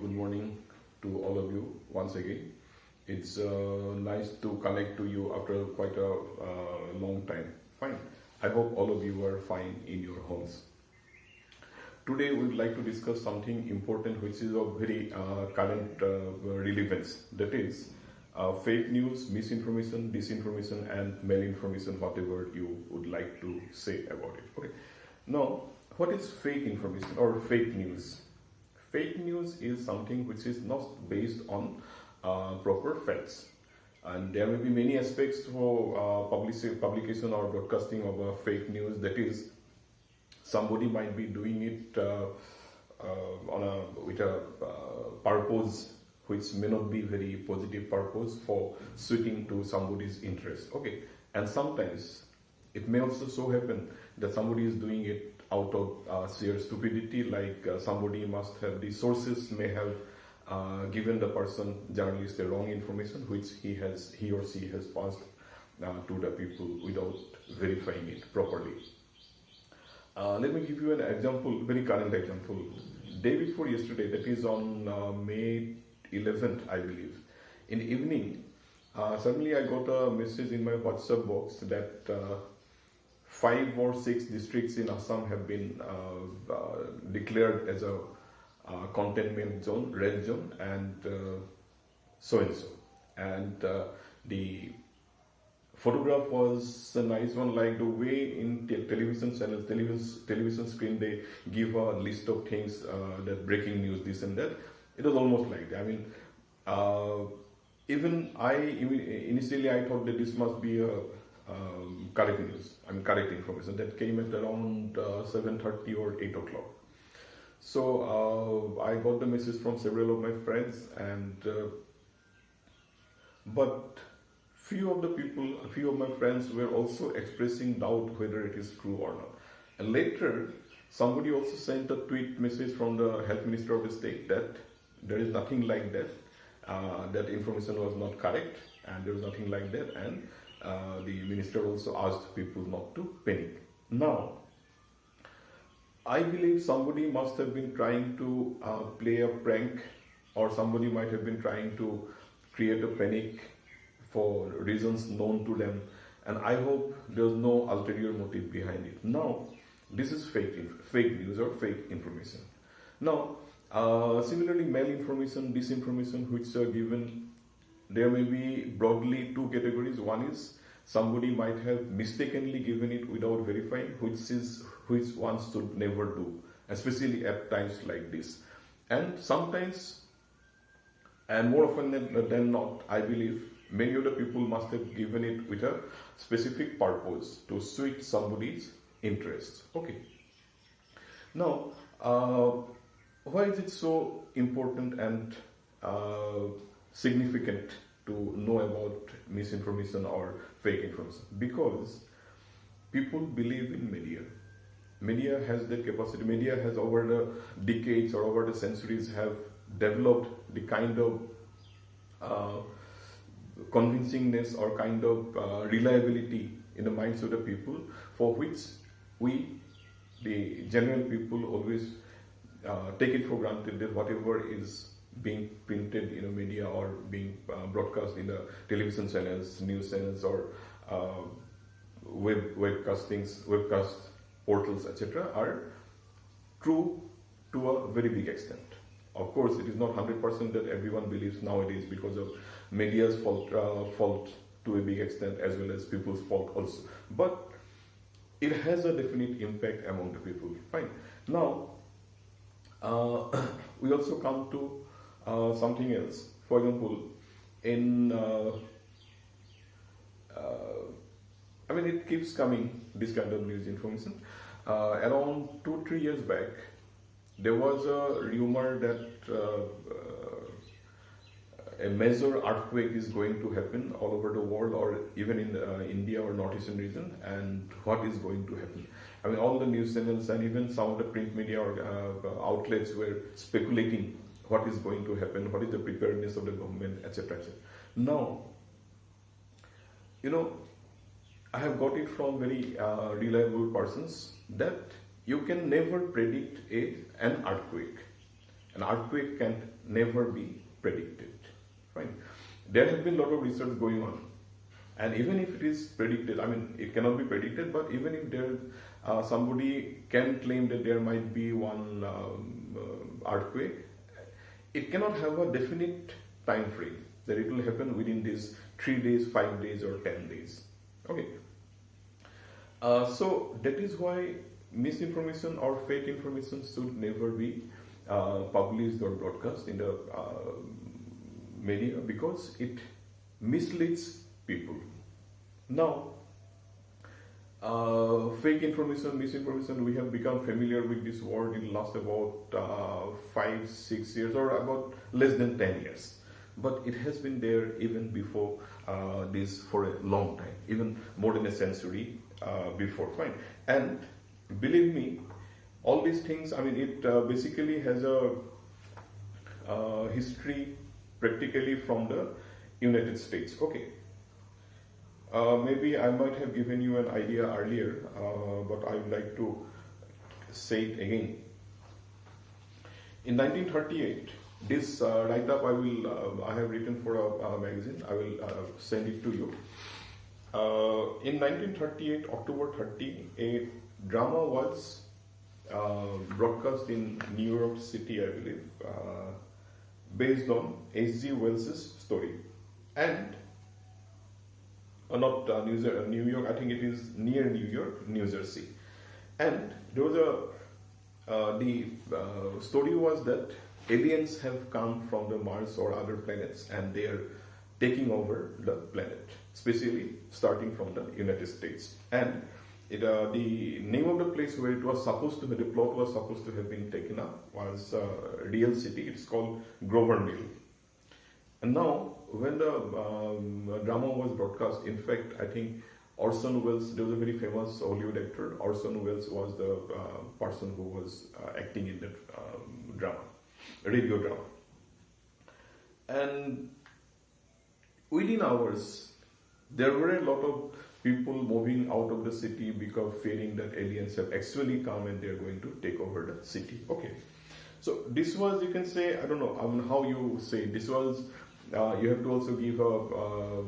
Good morning to all of you once again. It's nice to connect to you after quite a long time. Fine. I hope all of you are fine in your homes. Today we would like to discuss something important which is of very current relevance. That is fake news, misinformation, disinformation and malinformation, whatever you would like to say about it. Okay. Now, what is fake information or fake news? Fake news is something which is not based on proper facts, and there may be many aspects for publication or broadcasting of fake news. That is, somebody might be doing it with a purpose which may not be very positive purpose for suiting to somebody's interest. Okay, and sometimes it may also so happen that somebody is doing it out of sheer stupidity, like somebody must have, the sources may have given the person, journalist, the wrong information which he or she has passed to the people without verifying it properly. Let me give you an example, very current example. Day before yesterday, that is on May 11th, I believe, in the evening, suddenly I got a message in my WhatsApp box that 5 or 6 districts in Assam have been declared as a containment zone, red zone, and so and so. And the photograph was a nice one, like the way in television channels, television screen, they give a list of things, that breaking news, this and that. It was almost like that. I mean, initially I thought that this must be a correct news, correct information that came at around 7:30 or 8 o'clock. So I got the message from several of my friends, and but few of my friends were also expressing doubt whether it is true or not. And later, somebody also sent a tweet message from the health minister of the state that there is nothing like that, that information was not correct, and there was nothing like that, and the minister also asked people not to panic. Now, I believe somebody must have been trying to play a prank, or somebody might have been trying to create a panic for reasons known to them, and I hope there's no ulterior motive behind it. Now, this is fake news or fake information. Now, similarly, malinformation, disinformation, which are given, there may be broadly 2 categories. One is somebody might have mistakenly given it without verifying, which one should never do, especially at times like this. And sometimes, and more often than not, I believe many of the people must have given it with a specific purpose to suit somebody's interest. Okay. Now, why is it so important and significant to know about misinformation or fake information? Because people believe in media. Media has that capacity. Media has, over the decades or over the centuries, have developed the kind of convincingness or kind of reliability in the minds of the people, for which we, the general people, always take it for granted that whatever is being printed in a media or being broadcast in the television channels, news channels, or webcast portals, etc., are true to a very big extent. Of course, it is not 100% that everyone believes nowadays, because of media's fault to a big extent, as well as people's fault also. But it has a definite impact among the people. Fine. Now, we also come to something else. For example, it keeps coming, this kind of news information. Around 2-3 years back, there was a rumor that a major earthquake is going to happen all over the world, or even in India or northeastern region, and what is going to happen. All the news channels and even some of the print media or outlets were speculating what is going to happen, what is the preparedness of the government, etc. etc. Now, I have got it from very reliable persons that you can never predict an earthquake. An earthquake never be predicted. Right? There has been a lot of research going on, and even if it is predicted, I mean, it cannot be predicted, but even if there somebody can claim that there might be one earthquake, it cannot have a definite time frame that it will happen within these 3 days, 5 days, or 10 days. Okay. So that is why misinformation or fake information should never be published or broadcast in the media, because it misleads people. Now, fake information, misinformation, we have become familiar with this word in the last about 5-6 years, or about less than 10 years. But it has been there even before this for a long time, even more than a century before. Fine. And believe me, all these things, I mean, it basically has a history practically from the United States. Okay. Maybe I might have given you an idea earlier, but I would like to say it again. In 1938, this write-up I have written for a magazine. I will send it to you. In 1938, October 30, a drama was broadcast in New York City, I believe, based on H.G. Wells's story. And not New York, I think it is near New York, New Jersey. And there was the story was that aliens have come from the Mars or other planets, and they are taking over the planet, especially starting from the United States. And the name of the place where it was supposed to be, the plot was supposed to have been taken up, was a real city. It's called Groverville. And now, when the drama was broadcast, in fact, I think Orson Welles, there was a very famous Hollywood actor, Orson Welles was the person who was acting in that drama, radio drama. And within hours, there were a lot of people moving out of the city because fearing that aliens have actually come and they're going to take over the city. Okay. So this was, you can say, I don't know how you say, this was, you have to also give a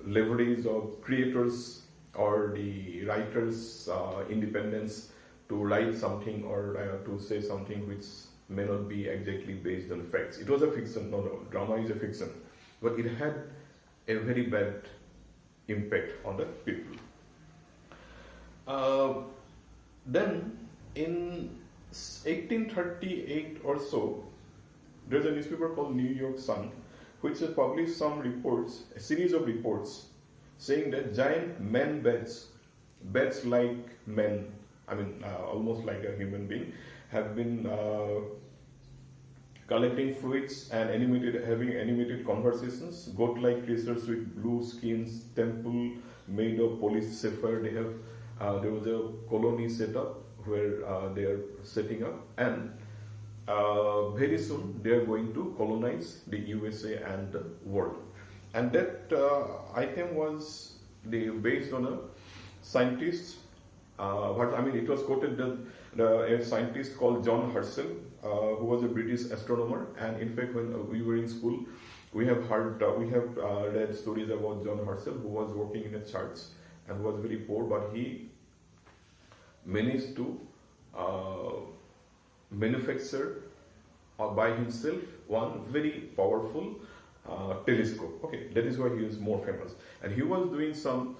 leverage of creators or the writers' independence to write something or to say something which may not be exactly based on facts. It was a fiction, no, drama is a fiction, but it had a very bad impact on the people. Then in 1838 or so, there's a newspaper called New York Sun, which has published some reports, a series of reports, saying that giant man bats like men, I mean almost like a human being, have been collecting fruits and having animated conversations. Goat-like creatures with blue skins, temple made of polished sapphire. They have there was a colony set up where they are setting up, and very soon they are going to colonize the USA and the world. And that item was based on a scientist. It was quoted that a scientist called John Herschel, who was a British astronomer. And in fact, when we were in school, we have read stories about John Herschel, who was working in a church and was very poor, but he managed to manufacture by himself one very powerful telescope. Okay, that is why he is more famous. And he was doing some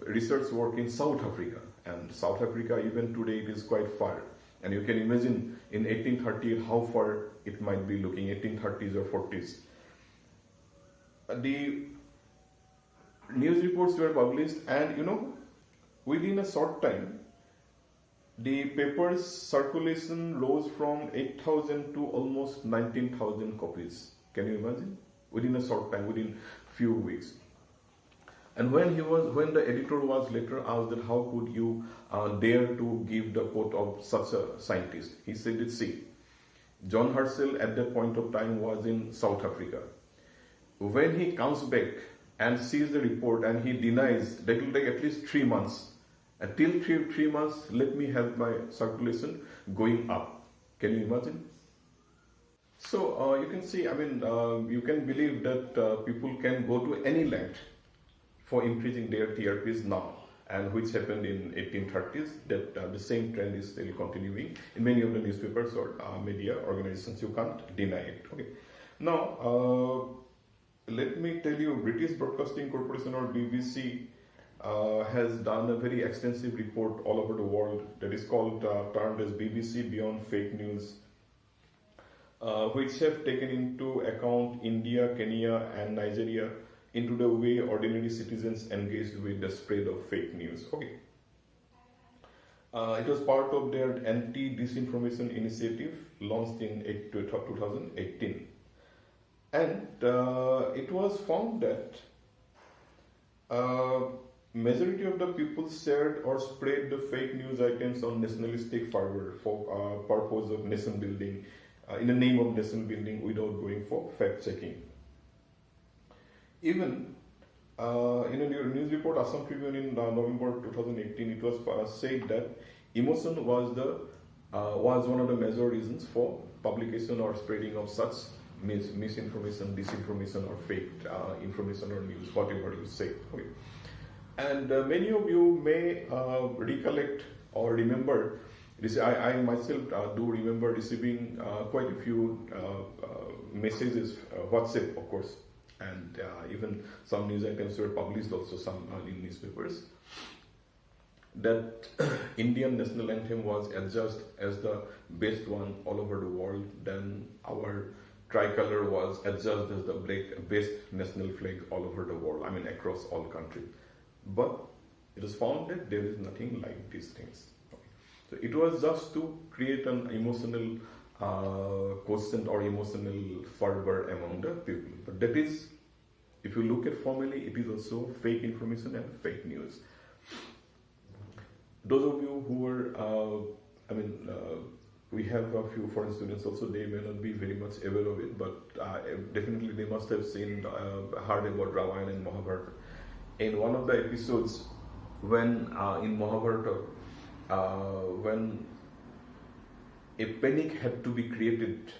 research work in South Africa. And South Africa, even today, it is quite far. And you can imagine in 1838 how far it might be looking, 1830s or 40s. The news reports were published, and within a short time, the paper's circulation rose from 8,000 to almost 19,000 copies. Can you imagine? Within a short time, within few weeks. And when the editor was later asked that how could you dare to give the quote of such a scientist, he said, see, John Herschel at that point of time was in South Africa. When he comes back and sees the report and he denies, that will take at least 3 months. Until 3 months, let me have my circulation going up. Can you imagine? So you can see, I mean, you can believe that people can go to any length for increasing their TRPs now, and which happened in 1830s. That the same trend is still continuing in many of the newspapers or media organizations. You can't deny it. Okay. Now, let me tell you, British Broadcasting Corporation or BBC has done a very extensive report all over the world that is called termed as BBC Beyond Fake News, which have taken into account India, Kenya, and Nigeria into the way ordinary citizens engaged with the spread of fake news. Okay. It was part of their anti-disinformation initiative launched in 2018. And it was found that majority of the people shared or spread the fake news items on nationalistic fervor for purpose of nation building, in the name of nation building, without going for fact checking. Even in a news report, Assam Tribune in November 2018, it was said that emotion was one of the major reasons for publication or spreading of such misinformation, disinformation, or fake information or news, whatever you say. Okay. And many of you may recollect or remember this. I myself do remember receiving quite a few messages, WhatsApp, of course, and even some news items were published also, some in newspapers, that Indian national anthem was adjudged as the best one all over the world. Then our tricolor was adjudged as the best national flag all over the world, I mean across all countries. But it was found that there is nothing like these things. So it was just to create an emotional quotient or emotional fervor among the people. But that is, if you look at formally, it is also fake information and fake news. Those of you who were, we have a few foreign students also, they may not be very much aware of it, but definitely they must have seen, heard about Ramayana and Mahabharata. In one of the episodes, when in Mahabharata, when a panic had to be created,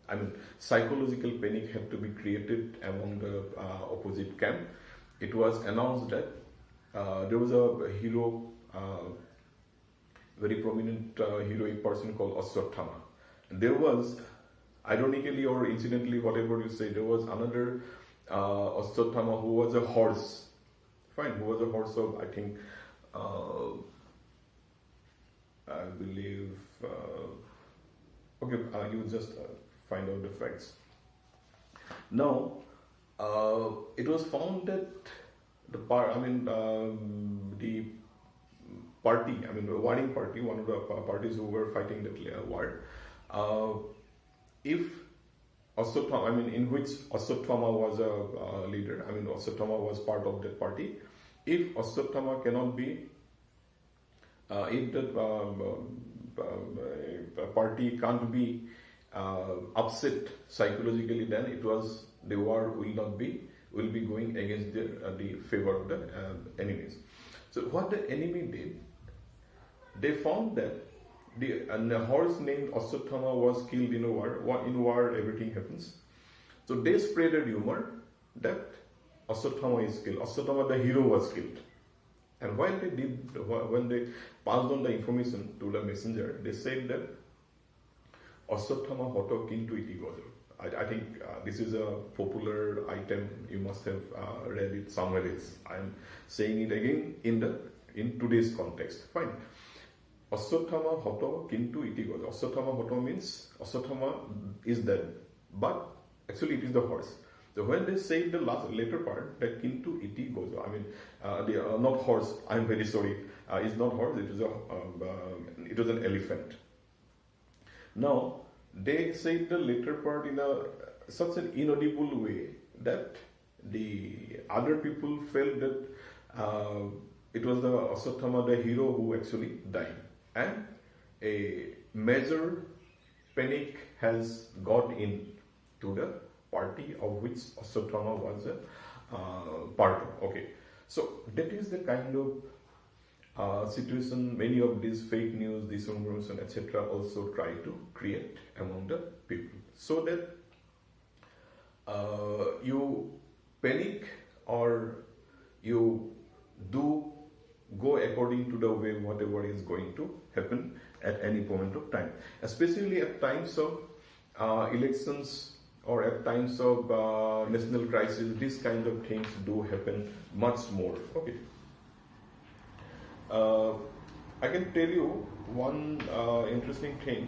I mean, psychological panic had to be created among the opposite camp, it was announced that there was a hero, very prominent heroic person called Ashwatthama. And there was, ironically or incidentally, whatever you say, there was another Ashwatthama who was a horse. Fine, who was a horse of, I think, I believe, you just find out the facts. Now, it was found that the warring party, one of the parties who were fighting that war, if Ashwatthama, in which Ashwatthama was a leader, Ashwatthama was part of that party. If Ashwatthama cannot be, if that party can't be upset psychologically, then the war will be going against the favor of the enemies. So what the enemy did, they found that the horse named Ashwatthama was killed in a war. In war, everything happens. So they spread a rumor that Ashwatthama is killed. Ashwatthama, the hero, was killed. And when they passed on the information to the messenger, they said that Ashwatthama hoto kintu iti gojo. I think this is a popular item. You must have read it somewhere else. I am saying it again in today's context. Fine. Ashwatthama hoto kintu iti gojo. Ashwatthama hoto means Ashwatthama is dead, but actually it is the horse. So when they say the later part, that kintu iti gojo, they are not horse. I am very sorry. It's not horse. It was an elephant. Now they say the later part in such an inaudible way that the other people felt that it was the Ashwatthama, the hero, who actually died, and a major panic has got in to the party of which Ashwatthama was a part of. Okay, so that is the kind of situation many of these fake news, disinformation, etc. also try to create among the people. so that you panic or you do go according to the way whatever is going to happen at any moment of time, especially at times of elections or at times of national crisis. These kind of things do happen much more. Okay. I can tell you one interesting thing.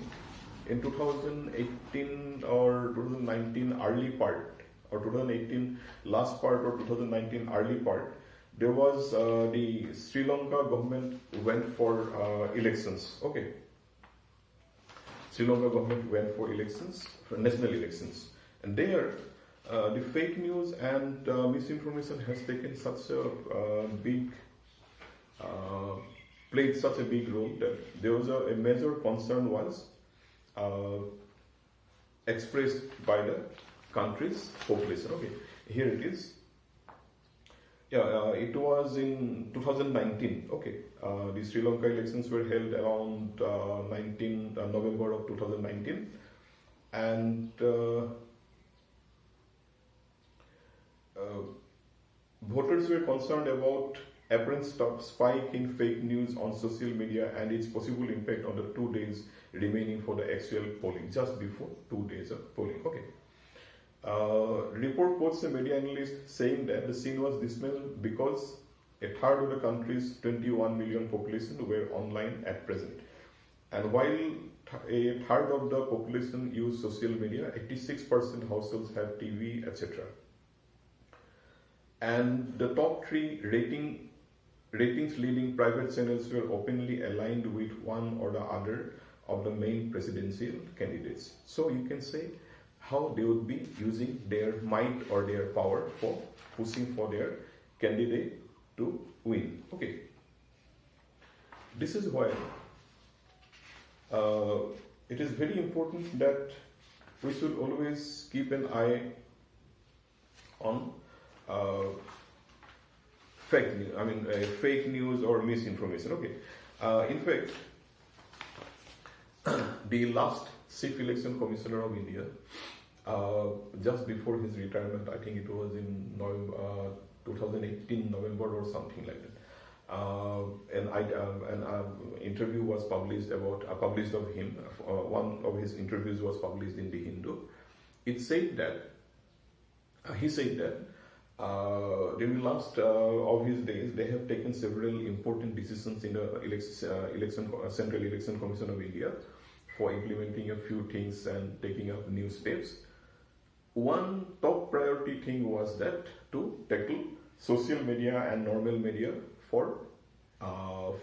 In 2018 or 2019 early part, or 2018 last part or 2019 early part, there was the Sri Lanka government went for elections. Okay. Sri Lanka government went for elections, for national elections. And there, the fake news and misinformation has taken such a big, played such a big role that there was a major concern was expressed by the country's population. Okay, here it is. Yeah, it was in 2019. Okay, the Sri Lanka elections were held around 19 November of 2019, and voters were concerned about apparent spike in fake news on social media and its possible impact on the 2 days remaining for the actual polling, just before 2 days of polling. Okay. Report quotes a media analyst saying that the scene was dismal because a third of the country's 21 million population were online at present. And while a third of the population use social media, 86% households have TV, etc. And the top 3 ratings leading private channels were openly aligned with one or the other of the main presidential candidates. So you can say how they would be using their might or their power for pushing for their candidate to win. Okay. This is why it is very important that we should always keep an eye on fake news or misinformation. Okay. In fact, the last Chief Election Commissioner of India, just before his retirement, I think it was in November, 2018 November or something like that. An interview was published of him. One of his interviews was published in the Hindu. He said that during the last of his days, they have taken several important decisions in the Central Election Commission of India for implementing a few things and taking up new steps. One top priority thing was that to tackle social media and normal media for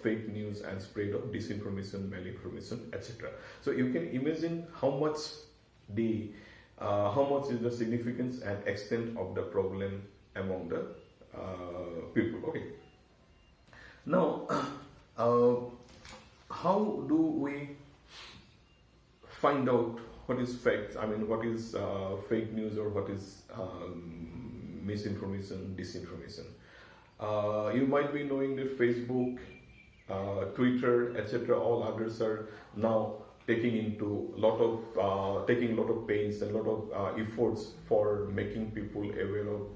fake news and spread of disinformation, malinformation, etc. So you can imagine how much is the significance and extent of the problem among the people. Okay. Now, how do we find out what is fact? I mean, what is fake news or what is misinformation, disinformation? You might be knowing that Facebook, Twitter, etc., all others are now taking a lot of pains and a lot of efforts for making people aware of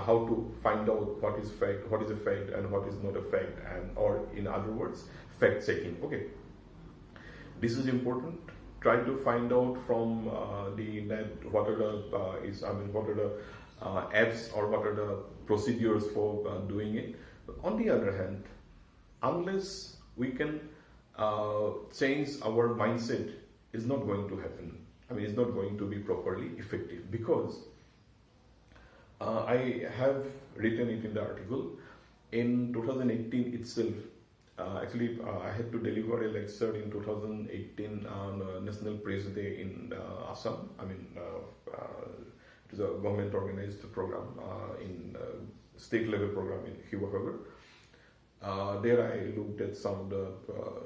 how to find out what is fact, what is a fact, and what is not a fact, or in other words, fact checking. Okay, this is important. Try to find out from the net what are the apps or what are the procedures for doing it. But on the other hand, unless we can change our mindset, it's not going to happen. I mean, it's not going to be properly effective, because I have written it in the article. In 2018 itself, I had to deliver a lecture in 2018 on National Press Day in Assam. I mean, it is a government organized program in state level program in Hivakagar. There I looked at some of the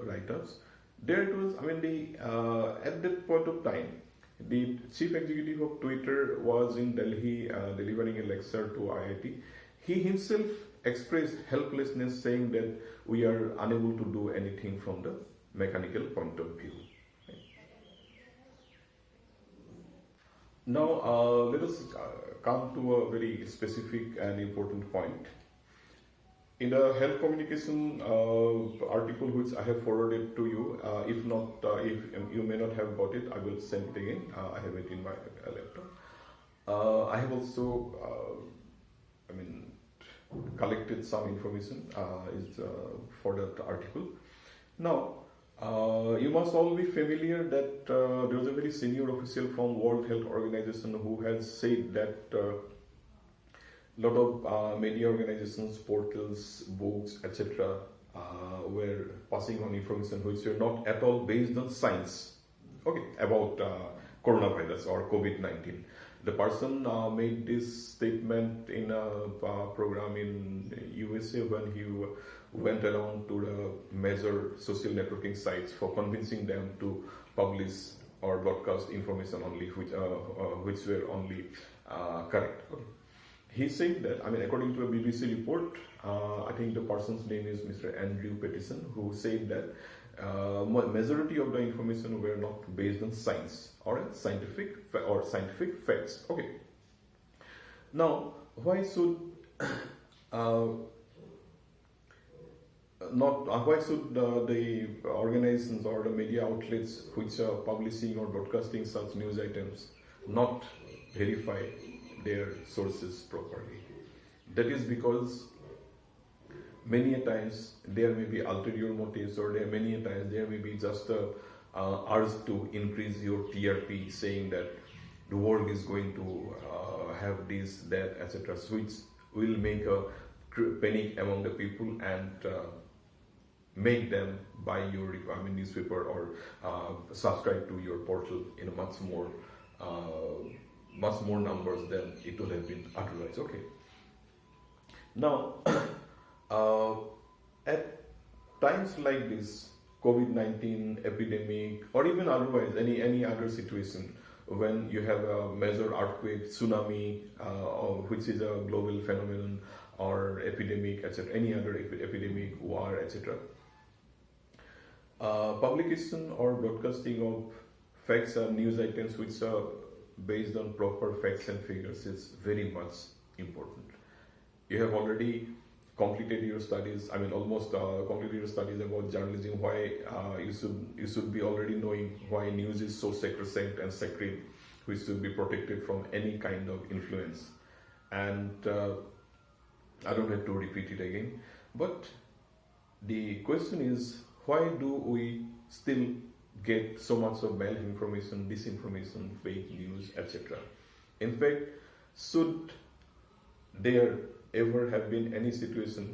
write-ups. There it was, at that point of time, the chief executive of Twitter was in Delhi delivering a lecture to IIT. He himself expressed helplessness, saying that we are unable to do anything from the mechanical point of view. Now, let us come to a very specific and important point. In the health communication article which I have forwarded to you, if not, if you may not have got it, I will send it again. I have it in my laptop. I have also, collected some information for that article. Now, you must all be familiar that there was a very senior official from World Health Organization who has said that lot of media organizations, portals, books, etc. Were passing on information which were not at all based on science. Okay, about coronavirus or COVID-19. The person made this statement in a program in USA when he went around to the major social networking sites for convincing them to publish or broadcast information only which were only correct. Okay. He said that, according to a BBC report, I think the person's name is Mr. Andrew Pettison, who said that majority of the information were not based on science or scientific facts. Okay. Now, why should the organizations or the media outlets which are publishing or broadcasting such news items not verify their sources properly? That is because many a times there may be ulterior motives, or there may be just a urge to increase your TRP, saying that the world is going to have this, that, etc., which will make a panic among the people and make them buy your newspaper or subscribe to your portal in a much more numbers than it would have been otherwise. Okay. Now, at times like this, COVID-19 epidemic, or even otherwise any other situation, when you have a major earthquake, tsunami, which is a global phenomenon, or epidemic, etc., any other epidemic, war, etc., publication or broadcasting of facts and news items which are based on proper facts and figures is very much important. You have already completed your studies, almost completed your studies about journalism, why you should be already knowing why news is so sacrosanct and sacred, which should be protected from any kind of influence. And I don't have to repeat it again. But the question is, why do we still get so much of malinformation, disinformation, fake news, etc.? In fact, should there ever have been any situation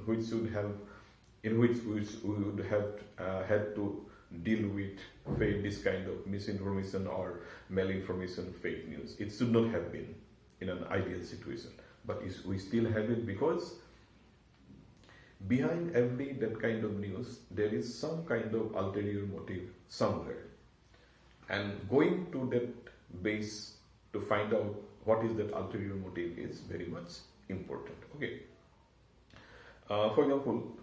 in which we would have had to deal with this kind of misinformation or malinformation, fake news? It should not have been in an ideal situation, but we still have it because behind every that kind of news there is some kind of ulterior motive somewhere, and going to that base to find out what is that ulterior motive is very much important. Okay. For example,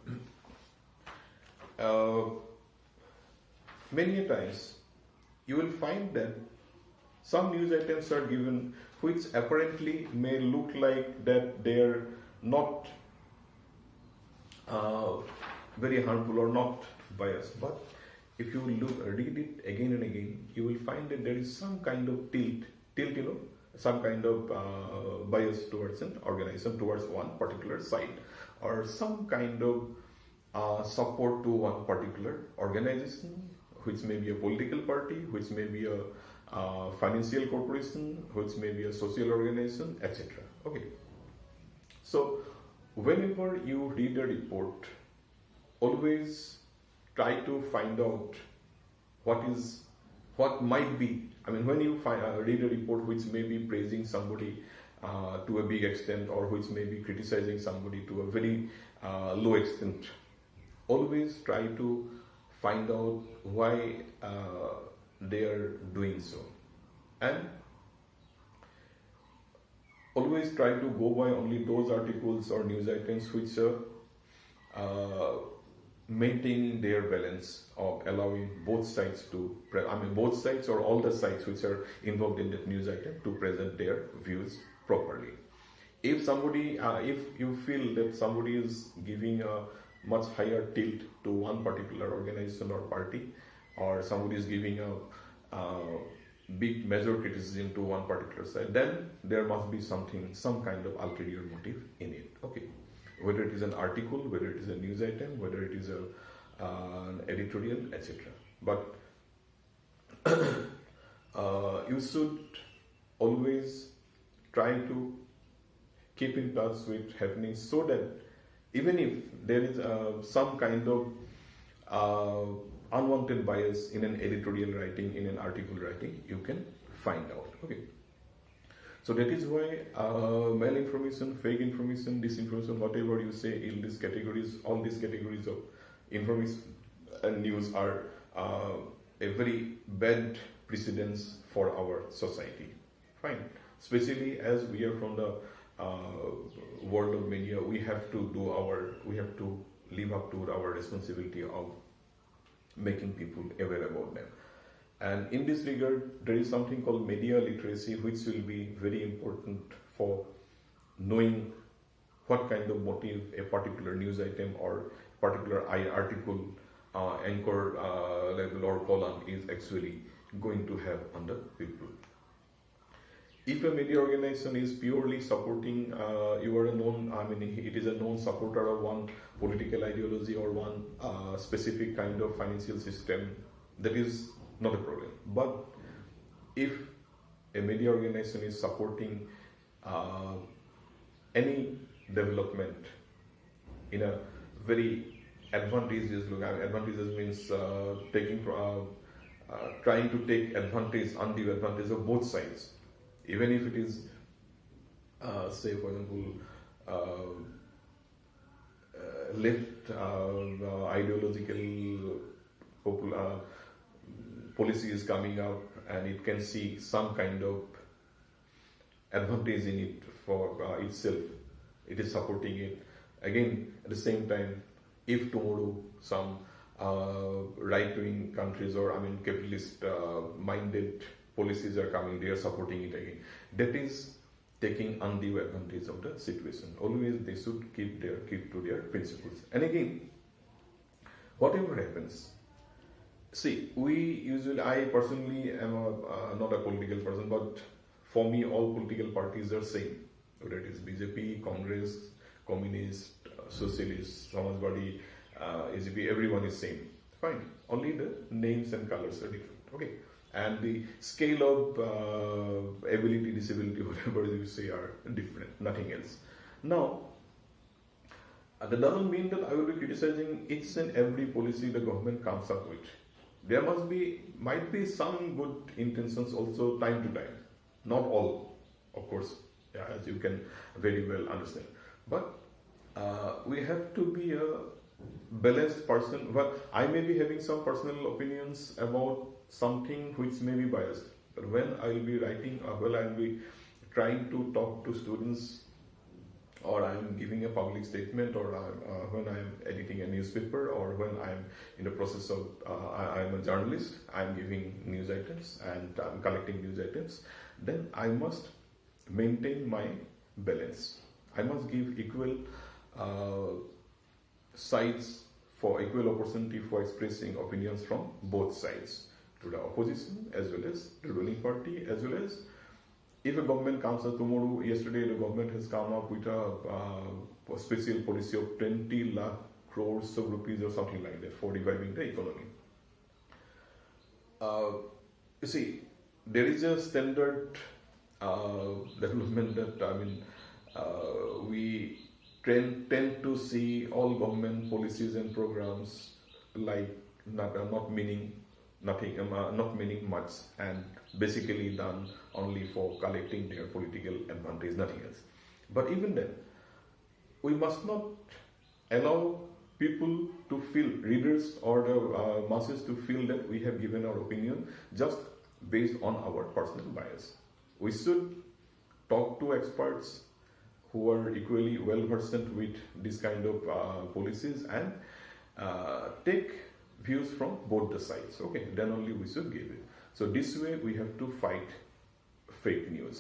many a times you will find that some news items are given which apparently may look like that they are not very harmful or not biased, but if you read it again and again, you will find that there is some kind of tilt, some kind of bias towards an organization, towards one particular side, or some kind of support to one particular organization, which may be a political party, which may be a financial corporation, which may be a social organization, etc. Okay. So, whenever you read a report, always try to find out what might be. When you read a report which may be praising somebody to a big extent, or which may be criticizing somebody to a very low extent, always try to find out why they are doing so, and always try to go by only those articles or news items which maintaining their balance of allowing both sides to, both sides or all the sides which are involved in that news item to present their views properly. If somebody, if you feel that somebody is giving a much higher tilt to one particular organization or party, or somebody is giving a big major criticism to one particular side, then there must be something, some kind of ulterior motive in it. Okay, whether it is an article, whether it is a news item, whether it is an editorial, etc. But you should always try to keep in touch with happenings, so that even if there is some kind of unwanted bias in an editorial writing, in an article writing, you can find out. Okay. So that is why malinformation, fake information, disinformation, whatever you say in these categories, all these categories of information and news are a very bad precedence for our society. Fine. Especially as we are from the world of media, we have to live up to our responsibility of making people aware about them. And in this regard, there is something called media literacy, which will be very important for knowing what kind of motive a particular news item or particular article, anchor level or column is actually going to have on the people. If a media organization is purely supporting, you are a known, it is a known supporter of one political ideology or one specific kind of financial system, that is not a problem. But if a media organization is supporting any development in a very advantageous look, advantageous means trying to take advantage, undue advantage of both sides, even if it is, say for example, left ideological policy is coming up, and it can see some kind of advantage in it for itself, it is supporting it. Again, at the same time, if tomorrow some right-wing countries or capitalist minded policies are coming, they are supporting it again. That is taking undue advantage of the situation. Always they should keep to their principles. And again, whatever happens, see, I personally am not a political person, but for me, all political parties are same. Whether it is BJP, Congress, Communist, Socialist, Samajwadi, AGP, everyone is same. Fine. Only the names and colors are different. Okay. And the scale of ability, disability, whatever you say, are different. Nothing else. Now, that doesn't mean that I will be criticizing each and every policy the government comes up with. There might be some good intentions also time to time. Not all, of course, as you can very well understand. But we have to be a balanced person. But I may be having some personal opinions about something which may be biased. But when I will be writing, I will be trying to talk to students, or I am giving a public statement, or when I am editing a newspaper, or when I am in the process of, I am a journalist, I am giving news items and I am collecting news items, then I must maintain my balance. I must give equal sides for equal opportunity for expressing opinions from both sides, to the opposition as well as the ruling party, as well as if a government comes up tomorrow. Yesterday the government has come up with a special policy of 20 lakh crores of rupees or something like that for reviving the economy. You see, there is a standard development that we tend to see all government policies and programs like not meaning much, and basically done only for collecting their political advantage, nothing else. But even then, we must not allow people to feel, readers or the masses to feel that we have given our opinion just based on our personal bias. We should talk to experts who are equally well versed with this kind of policies, and take views from both the sides. Okay, then only we should give it. So this way we have to fight fake news.